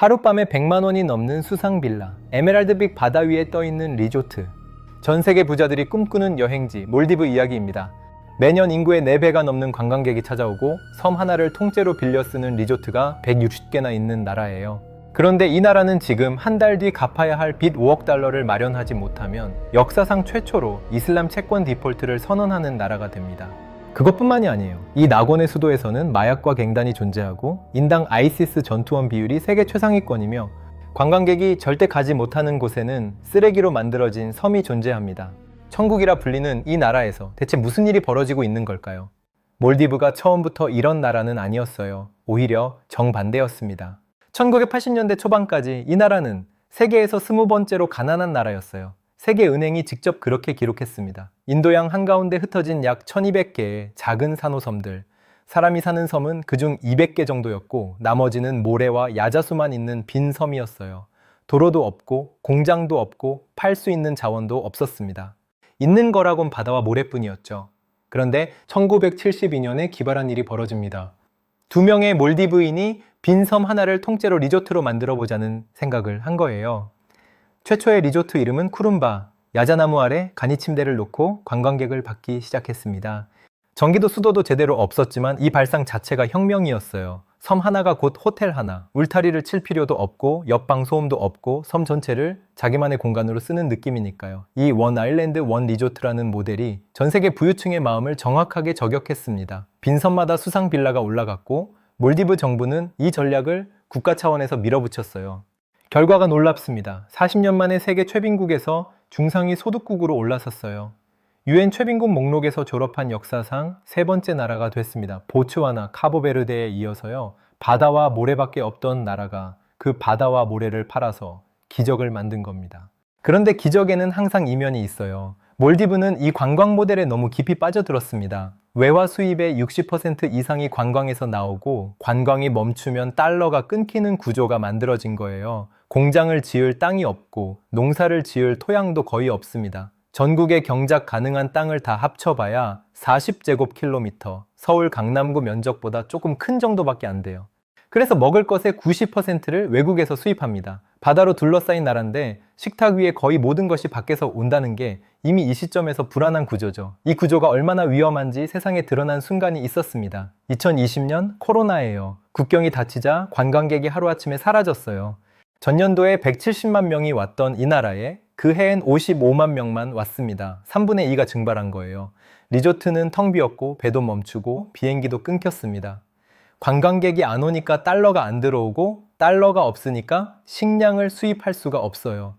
하룻밤에 100만 원이 넘는 수상 빌라, 에메랄드빛 바다 위에 떠있는 리조트. 전 세계 부자들이 꿈꾸는 여행지 몰디브 이야기입니다. 매년 인구의 4배가 넘는 관광객이 찾아오고 섬 하나를 통째로 빌려 쓰는 리조트가 160개나 있는 나라예요. 그런데 이 나라는 지금 한 달 뒤 갚아야 할 빚 5억 달러를 마련하지 못하면 역사상 최초로 이슬람 채권 디폴트를 선언하는 나라가 됩니다. 그것뿐만이 아니에요. 이 낙원의 수도에서는 마약과 갱단이 존재하고 인당 아이시스 전투원 비율이 세계 최상위권이며 관광객이 절대 가지 못하는 곳에는 쓰레기로 만들어진 섬이 존재합니다. 천국이라 불리는 이 나라에서 대체 무슨 일이 벌어지고 있는 걸까요? 몰디브가 처음부터 이런 나라는 아니었어요. 오히려 정반대였습니다. 1980년대 초반까지 이 나라는 세계에서 20번째로 가난한 나라였어요. 세계은행이 직접 그렇게 기록했습니다. 인도양 한가운데 흩어진 약 1200개의 작은 산호섬들, 사람이 사는 섬은 그중 200개 정도였고 나머지는 모래와 야자수만 있는 빈 섬이었어요. 도로도 없고 공장도 없고 팔 수 있는 자원도 없었습니다. 있는 거라곤 바다와 모래뿐이었죠. 그런데 1972년에 기발한 일이 벌어집니다. 2명의 몰디브인이 빈 섬 하나를 통째로 리조트로 만들어 보자는 생각을 한 거예요. 최초의 리조트 이름은 쿠룸바, 야자나무 아래 간이 침대를 놓고 관광객을 받기 시작했습니다. 전기도 수도도 제대로 없었지만 이 발상 자체가 혁명이었어요. 섬 하나가 곧 호텔 하나, 울타리를 칠 필요도 없고 옆방 소음도 없고 섬 전체를 자기만의 공간으로 쓰는 느낌이니까요. 이 원 아일랜드 원 리조트라는 모델이 전 세계 부유층의 마음을 정확하게 저격했습니다. 빈 섬마다 수상 빌라가 올라갔고 몰디브 정부는 이 전략을 국가 차원에서 밀어붙였어요. 결과가 놀랍습니다. 40년 만에 세계 최빈국에서 중상위 소득국으로 올라섰어요. UN 최빈국 목록에서 졸업한 역사상 3번째 나라가 됐습니다. 보츠와나, 카보베르데에 이어서요. 바다와 모래밖에 없던 나라가 그 바다와 모래를 팔아서 기적을 만든 겁니다. 그런데 기적에는 항상 이면이 있어요. 몰디브는 이 관광 모델에 너무 깊이 빠져들었습니다. 외화 수입의 60% 이상이 관광에서 나오고 관광이 멈추면 달러가 끊기는 구조가 만들어진 거예요. 공장을 지을 땅이 없고 농사를 지을 토양도 거의 없습니다. 전국에 경작 가능한 땅을 다 합쳐봐야 40제곱킬로미터, 서울 강남구 면적보다 조금 큰 정도밖에 안 돼요. 그래서 먹을 것의 90%를 외국에서 수입합니다. 바다로 둘러싸인 나라인데 식탁 위에 거의 모든 것이 밖에서 온다는 게 이미 이 시점에서 불안한 구조죠. 이 구조가 얼마나 위험한지 세상에 드러난 순간이 있었습니다. 2020년 코로나예요. 국경이 닫히자 관광객이 하루아침에 사라졌어요. 전년도에 170만 명이 왔던 이 나라에 그 해엔 55만 명만 왔습니다. 3분의 2가 증발한 거예요. 리조트는 텅 비었고 배도 멈추고 비행기도 끊겼습니다. 관광객이 안 오니까 달러가 안 들어오고 달러가 없으니까 식량을 수입할 수가 없어요.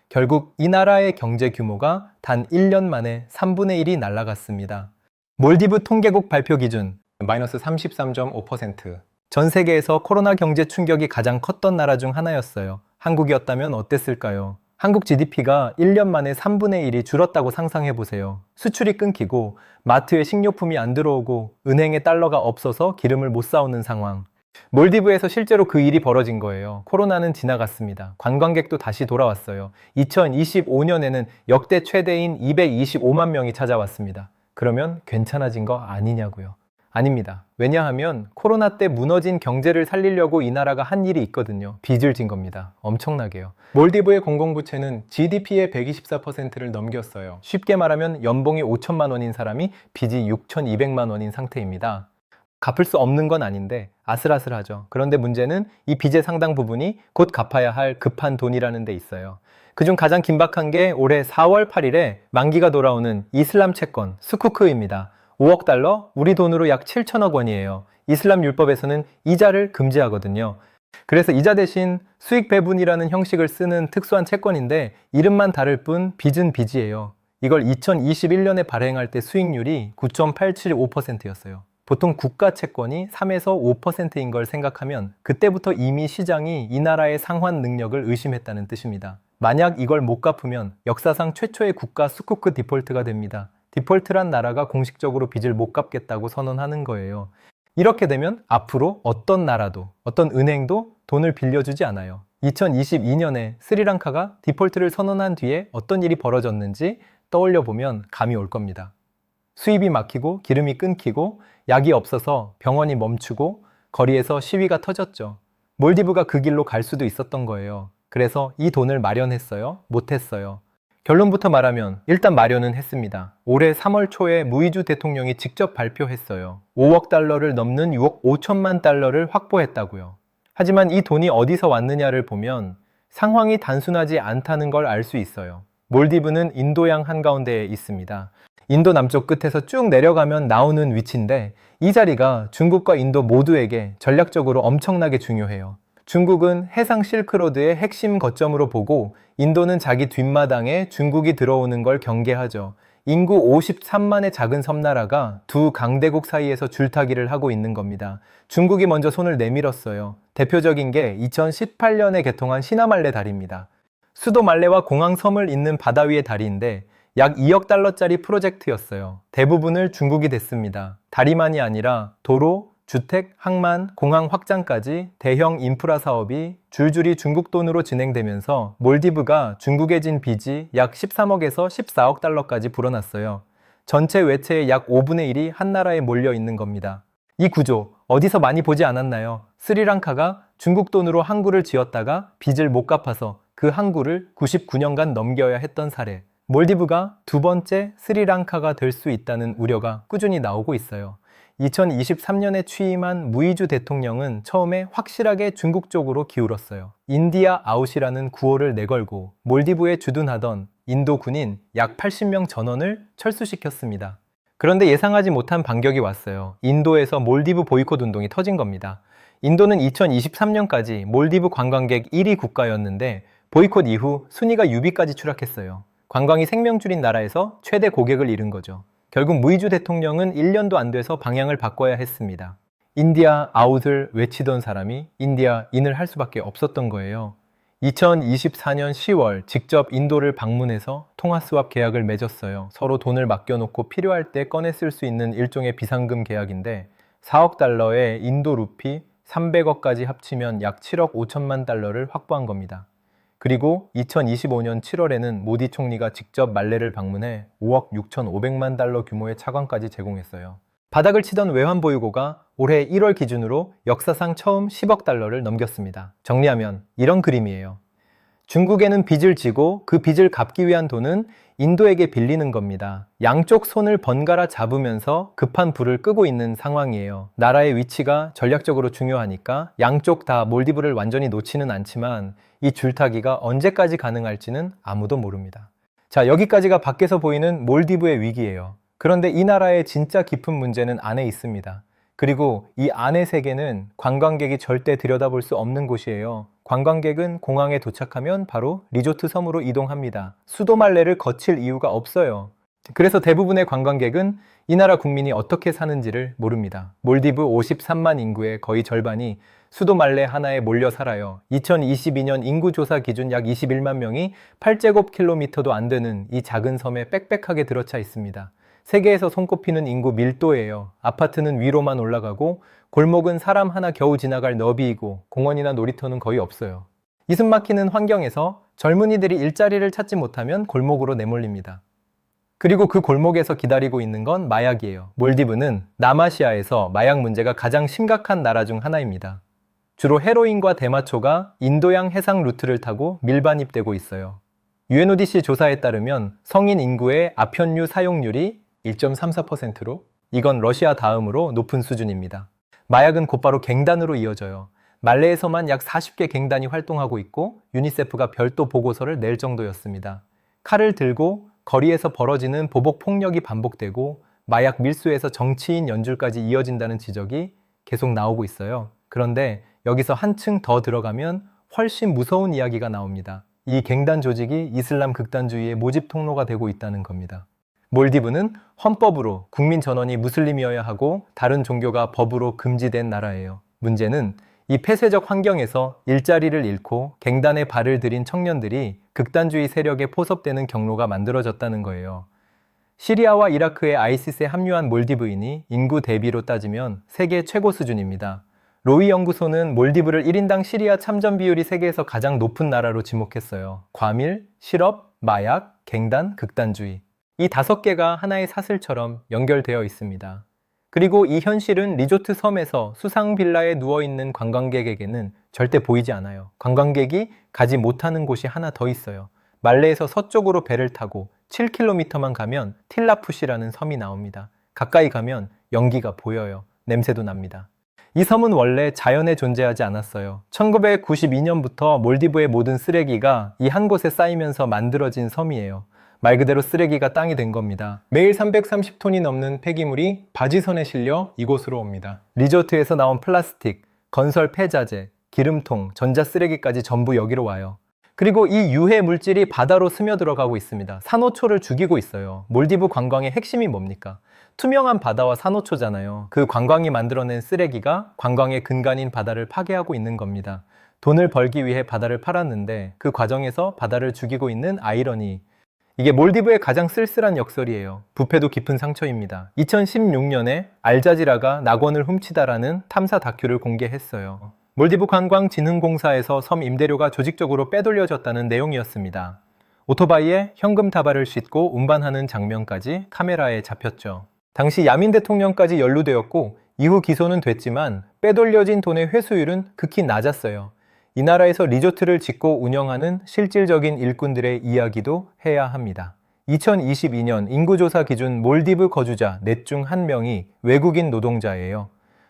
결국 이 나라의 경제 규모가 단 1년 만에 3분의 1이 날아갔습니다. 몰디브 통계국 발표 기준 마이너스 33.5%. 전 세계에서 코로나 경제 충격이 가장 컸던 나라 중 하나였어요. 한국이었다면 어땠을까요? 한국 GDP가 1년 만에 3분의 1이 줄었다고 상상해보세요. 수출이 끊기고 마트에 식료품이 안 들어오고 은행에 달러가 없어서 기름을 못 사오는 상황. 몰디브에서 실제로 그 일이 벌어진 거예요. 코로나는 지나갔습니다. 관광객도 다시 돌아왔어요. 2025년에는 역대 최대인 225만 명이 찾아왔습니다. 그러면 괜찮아진 거 아니냐고요? 아닙니다. 왜냐하면 코로나 때 무너진 경제를 살리려고 이 나라가 한 일이 있거든요. 빚을 진 겁니다. 엄청나게요. 몰디브의 공공부채는 GDP의 124%를 넘겼어요. 쉽게 말하면 연봉이 5천만 원인 사람이 빚이 6,200만 원인 상태입니다. 갚을 수 없는 건 아닌데 아슬아슬하죠. 그런데 문제는 이 빚의 상당 부분이 곧 갚아야 할 급한 돈이라는 데 있어요. 그중 가장 긴박한 게 올해 4월 8일에 만기가 돌아오는 이슬람 채권 수쿠크입니다. 5억 달러, 우리 돈으로 약 7천억 원이에요. 이슬람 율법에서는 이자를 금지하거든요. 그래서 이자 대신 수익 배분이라는 형식을 쓰는 특수한 채권인데 이름만 다를 뿐 빚은 빚이에요. 이걸 2021년에 발행할 때 수익률이 9.875%였어요. 보통 국가 채권이 3에서 5%인 걸 생각하면 그때부터 이미 시장이 이 나라의 상환 능력을 의심했다는 뜻입니다. 만약 이걸 못 갚으면 역사상 최초의 국가 수쿠크 디폴트가 됩니다. 디폴트란 나라가 공식적으로 빚을 못 갚겠다고 선언하는 거예요. 이렇게 되면 앞으로 어떤 나라도, 어떤 은행도 돈을 빌려주지 않아요. 2022년에 스리랑카가 디폴트를 선언한 뒤에 어떤 일이 벌어졌는지 떠올려 보면 감이 올 겁니다. 수입이 막히고 기름이 끊기고 약이 없어서 병원이 멈추고 거리에서 시위가 터졌죠. 몰디브가 그 길로 갈 수도 있었던 거예요. 그래서 이 돈을 마련했어요? 못했어요? 결론부터 말하면 일단 마련은 했습니다. 올해 3월 초에 무이주 대통령이 직접 발표했어요. 5억 달러를 넘는 6억 5천만 달러를 확보했다고요. 하지만 이 돈이 어디서 왔느냐를 보면 상황이 단순하지 않다는 걸 알 수 있어요. 몰디브는 인도양 한가운데에 있습니다. 인도 남쪽 끝에서 쭉 내려가면 나오는 위치인데 이 자리가 중국과 인도 모두에게 전략적으로 엄청나게 중요해요. 중국은 해상 실크로드의 핵심 거점으로 보고 인도는 자기 뒷마당에 중국이 들어오는 걸 경계하죠. 인구 53만의 작은 섬나라가 두 강대국 사이에서 줄타기를 하고 있는 겁니다. 중국이 먼저 손을 내밀었어요. 대표적인 게 2018년에 개통한 시나말레 다리입니다. 수도 말레와 공항 섬을 잇는 바다 위의 다리인데 약 2억 달러짜리 프로젝트였어요. 대부분을 중국이 댔습니다. 다리만이 아니라 도로, 주택, 항만, 공항 확장까지 대형 인프라 사업이 줄줄이 중국 돈으로 진행되면서 몰디브가 중국에 진 빚이 약 13억에서 14억 달러까지 불어났어요. 전체 외채의 약 5분의 1이 한 나라에 몰려 있는 겁니다. 이 구조 어디서 많이 보지 않았나요? 스리랑카가 중국 돈으로 항구를 지었다가 빚을 못 갚아서 그 항구를 99년간 넘겨야 했던 사례. 몰디브가 두 번째 스리랑카가 될 수 있다는 우려가 꾸준히 나오고 있어요. 2023년에 취임한 무이주 대통령은 처음에 확실하게 중국 쪽으로 기울었어요. 인디아 아웃이라는 구호를 내걸고 몰디브에 주둔하던 인도 군인 약 80명 전원을 철수시켰습니다. 그런데 예상하지 못한 반격이 왔어요. 인도에서 몰디브 보이콧 운동이 터진 겁니다. 인도는 2023년까지 몰디브 관광객 1위 국가였는데 보이콧 이후 순위가 6위까지 추락했어요. 관광이 생명줄인 나라에서 최대 고객을 잃은 거죠. 결국 무이주 대통령은 1년도 안 돼서 방향을 바꿔야 했습니다. 인디아 아웃을 외치던 사람이 인디아 인을 할 수밖에 없었던 거예요. 2024년 10월 직접 인도를 방문해서 통화스왑 계약을 맺었어요. 서로 돈을 맡겨놓고 필요할 때 꺼내 쓸 수 있는 일종의 비상금 계약인데 4억 달러에 인도 루피 300억까지 합치면 약 7억 5천만 달러를 확보한 겁니다. 그리고 2025년 7월에는 모디 총리가 직접 말레를 방문해 5억 6,500만 달러 규모의 차관까지 제공했어요. 바닥을 치던 외환 보유고가 올해 1월 기준으로 역사상 처음 10억 달러를 넘겼습니다. 정리하면 이런 그림이에요. 중국에는 빚을 지고 그 빚을 갚기 위한 돈은 인도에게 빌리는 겁니다. 양쪽 손을 번갈아 잡으면서 급한 불을 끄고 있는 상황이에요. 나라의 위치가 전략적으로 중요하니까 양쪽 다 몰디브를 완전히 놓지는 않지만 이 줄타기가 언제까지 가능할지는 아무도 모릅니다. 자, 여기까지가 밖에서 보이는 몰디브의 위기예요. 그런데 이 나라의 진짜 깊은 문제는 안에 있습니다. 그리고 이 안의 세계는 관광객이 절대 들여다볼 수 없는 곳이에요. 관광객은 공항에 도착하면 바로 리조트 섬으로 이동합니다. 수도 말레를 거칠 이유가 없어요. 그래서 대부분의 관광객은 이 나라 국민이 어떻게 사는지를 모릅니다. 몰디브 53만 인구의 거의 절반이 수도 말레 하나에 몰려 살아요. 2022년 인구조사 기준 약 21만 명이 8제곱킬로미터도 안 되는 이 작은 섬에 빽빽하게 들어차 있습니다. 세계에서 손꼽히는 인구 밀도예요. 아파트는 위로만 올라가고 골목은 사람 하나 겨우 지나갈 너비이고 공원이나 놀이터는 거의 없어요. 이숨 막히는 환경에서 젊은이들이 일자리를 찾지 못하면 골목으로 내몰립니다. 그리고 그 골목에서 기다리고 있는 건 마약이에요. 몰디브는 남아시아에서 마약 문제가 가장 심각한 나라 중 하나입니다. 주로 헤로인과 대마초가 인도양 해상 루트를 타고 밀반입되고 있어요. UNODC 조사에 따르면 성인 인구의 아편류 사용률이 1.34%로 이건 러시아 다음으로 높은 수준입니다. 마약은 곧바로 갱단으로 이어져요. 말레에서만 약 40개 갱단이 활동하고 있고 유니세프가 별도 보고서를 낼 정도였습니다. 칼을 들고 거리에서 벌어지는 보복 폭력이 반복되고 마약 밀수에서 정치인 연줄까지 이어진다는 지적이 계속 나오고 있어요. 그런데 여기서 한층 더 들어가면 훨씬 무서운 이야기가 나옵니다. 이 갱단 조직이 이슬람 극단주의의 모집 통로가 되고 있다는 겁니다. 몰디브는 헌법으로 국민 전원이 무슬림이어야 하고 다른 종교가 법으로 금지된 나라예요. 문제는 이 폐쇄적 환경에서 일자리를 잃고 갱단에 발을 들인 청년들이 극단주의 세력에 포섭되는 경로가 만들어졌다는 거예요. 시리아와 이라크의 아이시스에 합류한 몰디브인이 인구 대비로 따지면 세계 최고 수준입니다. 로이 연구소는 몰디브를 1인당 시리아 참전 비율이 세계에서 가장 높은 나라로 지목했어요. 과밀, 실업, 마약, 갱단, 극단주의. 이 5개가 하나의 사슬처럼 연결되어 있습니다. 그리고 이 현실은 리조트 섬에서 수상 빌라에 누워있는 관광객에게는 절대 보이지 않아요. 관광객이 가지 못하는 곳이 하나 더 있어요. 말레에서 서쪽으로 배를 타고 7km만 가면 틸라푸시라는 섬이 나옵니다. 가까이 가면 연기가 보여요. 냄새도 납니다. 이 섬은 원래 자연에 존재하지 않았어요. 1992년부터 몰디브의 모든 쓰레기가 이 한 곳에 쌓이면서 만들어진 섬이에요. 말 그대로 쓰레기가 땅이 된 겁니다. 매일 330톤이 넘는 폐기물이 바지선에 실려 이곳으로 옵니다. 리조트에서 나온 플라스틱, 건설 폐자재, 기름통, 전자쓰레기까지 전부 여기로 와요. 그리고 이 유해 물질이 바다로 스며들어가고 있습니다. 산호초를 죽이고 있어요. 몰디브 관광의 핵심이 뭡니까? 투명한 바다와 산호초잖아요. 그 관광이 만들어낸 쓰레기가 관광의 근간인 바다를 파괴하고 있는 겁니다. 돈을 벌기 위해 바다를 팔았는데 그 과정에서 바다를 죽이고 있는 아이러니. 이게 몰디브의 가장 쓸쓸한 역설이에요. 부패도 깊은 상처입니다. 2016년에 알자지라가 낙원을 훔치다라는 탐사 다큐를 공개했어요. 몰디브 관광진흥공사에서 섬 임대료가 조직적으로 빼돌려졌다는 내용이었습니다. 오토바이에 현금 다발을 싣고 운반하는 장면까지 카메라에 잡혔죠. 당시 야민 대통령까지 연루되었고 이후 기소는 됐지만 빼돌려진 돈의 회수율은 극히 낮았어요. 이 나라에서 리조트를 짓고 운영하는 실질적인 일꾼들의 이야기도 해야 합니다. 2022년 인구조사 기준 몰디브 거주자 넷 중 1명이 외국인 노동자예요.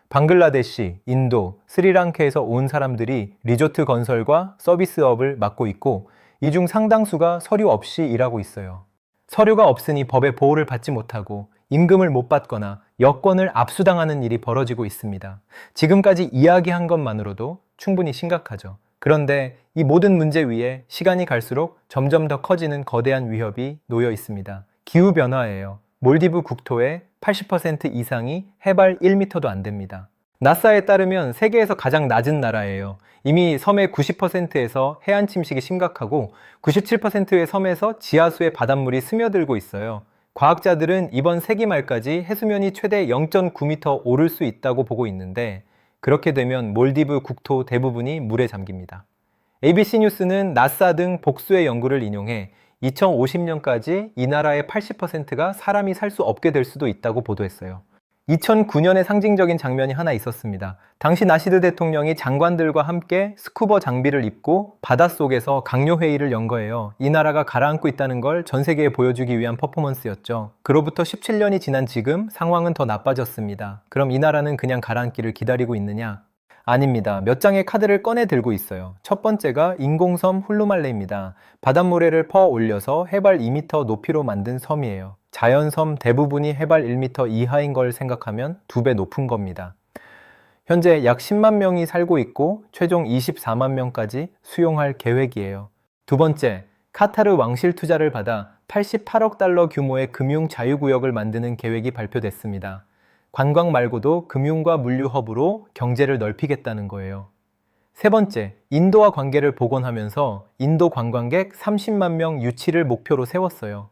방글라데시, 인도, 스리랑카에서 온 사람들이 리조트 건설과 서비스업을 맡고 있고 이 중 상당수가 서류 없이 일하고 있어요. 서류가 없으니 법의 보호를 받지 못하고 임금을 못 받거나 여권을 압수당하는 일이 벌어지고 있습니다. 지금까지 이야기한 것만으로도 충분히 심각하죠. 그런데 이 모든 문제 위에 시간이 갈수록 점점 더 커지는 거대한 위협이 놓여 있습니다. 기후변화예요. 몰디브 국토의 80% 이상이 해발 1m도 안 됩니다. 나사에 따르면 세계에서 가장 낮은 나라예요. 이미 섬의 90%에서 해안 침식이 심각하고 97%의 섬에서 지하수의 바닷물이 스며들고 있어요. 과학자들은 이번 세기 말까지 해수면이 최대 0.9m 오를 수 있다고 보고 있는데 그렇게 되면 몰디브 국토 대부분이 물에 잠깁니다. ABC 뉴스는 나사 등 복수의 연구를 인용해 2050년까지 이 나라의 80%가 사람이 살 수 없게 될 수도 있다고 보도했어요. 2009년에 상징적인 장면이 하나 있었습니다. 당시 나시드 대통령이 장관들과 함께 스쿠버 장비를 입고 바닷속에서 강요회의를 연 거예요. 이 나라가 가라앉고 있다는 걸 전 세계에 보여주기 위한 퍼포먼스였죠. 그로부터 17년이 지난 지금 상황은 더 나빠졌습니다. 그럼 이 나라는 그냥 가라앉기를 기다리고 있느냐? 아닙니다. 몇 장의 카드를 꺼내 들고 있어요. 첫 번째가 인공섬 훌루말레입니다. 바닷모래를 퍼 올려서 해발 2m 높이로 만든 섬이에요. 자연섬 대부분이 해발 1m 이하인 걸 생각하면 2배 높은 겁니다. 현재 약 10만 명이 살고 있고 최종 24만 명까지 수용할 계획이에요. 두 번째, 카타르 왕실 투자를 받아 88억 달러 규모의 금융 자유구역을 만드는 계획이 발표됐습니다. 관광 말고도 금융과 물류 허브로 경제를 넓히겠다는 거예요. 세 번째, 인도와 관계를 복원하면서 인도 관광객 30만 명 유치를 목표로 세웠어요.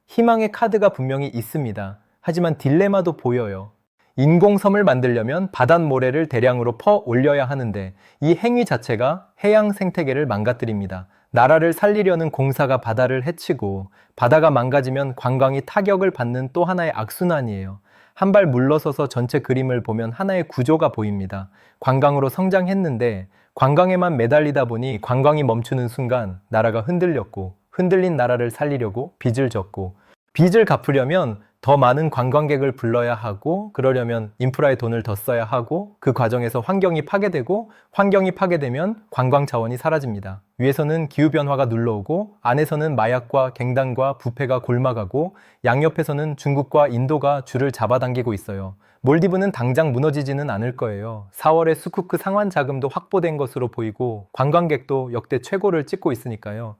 희망의 카드가 분명히 있습니다. 하지만 딜레마도 보여요. 인공섬을 만들려면 바닷모래를 대량으로 퍼 올려야 하는데 이 행위 자체가 해양 생태계를 망가뜨립니다. 나라를 살리려는 공사가 바다를 해치고 바다가 망가지면 관광이 타격을 받는 또 하나의 악순환이에요. 한 발 물러서서 전체 그림을 보면 하나의 구조가 보입니다. 관광으로 성장했는데 관광에만 매달리다 보니 관광이 멈추는 순간 나라가 흔들렸고 흔들린 나라를 살리려고 빚을 졌고 빚을 갚으려면 더 많은 관광객을 불러야 하고 그러려면 인프라에 돈을 더 써야 하고 그 과정에서 환경이 파괴되고 환경이 파괴되면 관광 자원이 사라집니다. 위에서는 기후변화가 눌러오고 안에서는 마약과 갱단과 부패가 골마가고 양옆에서는 중국과 인도가 줄을 잡아당기고 있어요. 몰디브는 당장 무너지지는 않을 거예요. 4월에 수쿠크 상환 자금도 확보된 것으로 보이고 관광객도 역대 최고를 찍고 있으니까요.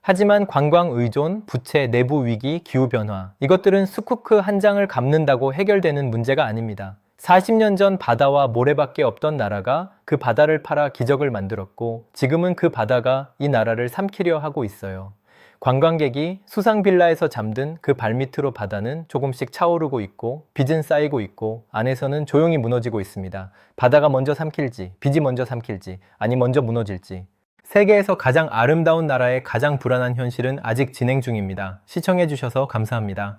하지만 관광 의존, 부채, 내부 위기, 기후변화 이것들은 수쿠크 한 장을 갚는다고 해결되는 문제가 아닙니다. 40년 전 바다와 모래밖에 없던 나라가 그 바다를 팔아 기적을 만들었고 지금은 그 바다가 이 나라를 삼키려 하고 있어요. 관광객이 수상 빌라에서 잠든 그 발밑으로 바다는 조금씩 차오르고 있고 빚은 쌓이고 있고 안에서는 조용히 무너지고 있습니다. 바다가 먼저 삼킬지, 빚이 먼저 삼킬지, 아니 먼저 무너질지. 세계에서 가장 아름다운 나라의 가장 불안한 현실은 아직 진행 중입니다. 시청해주셔서 감사합니다.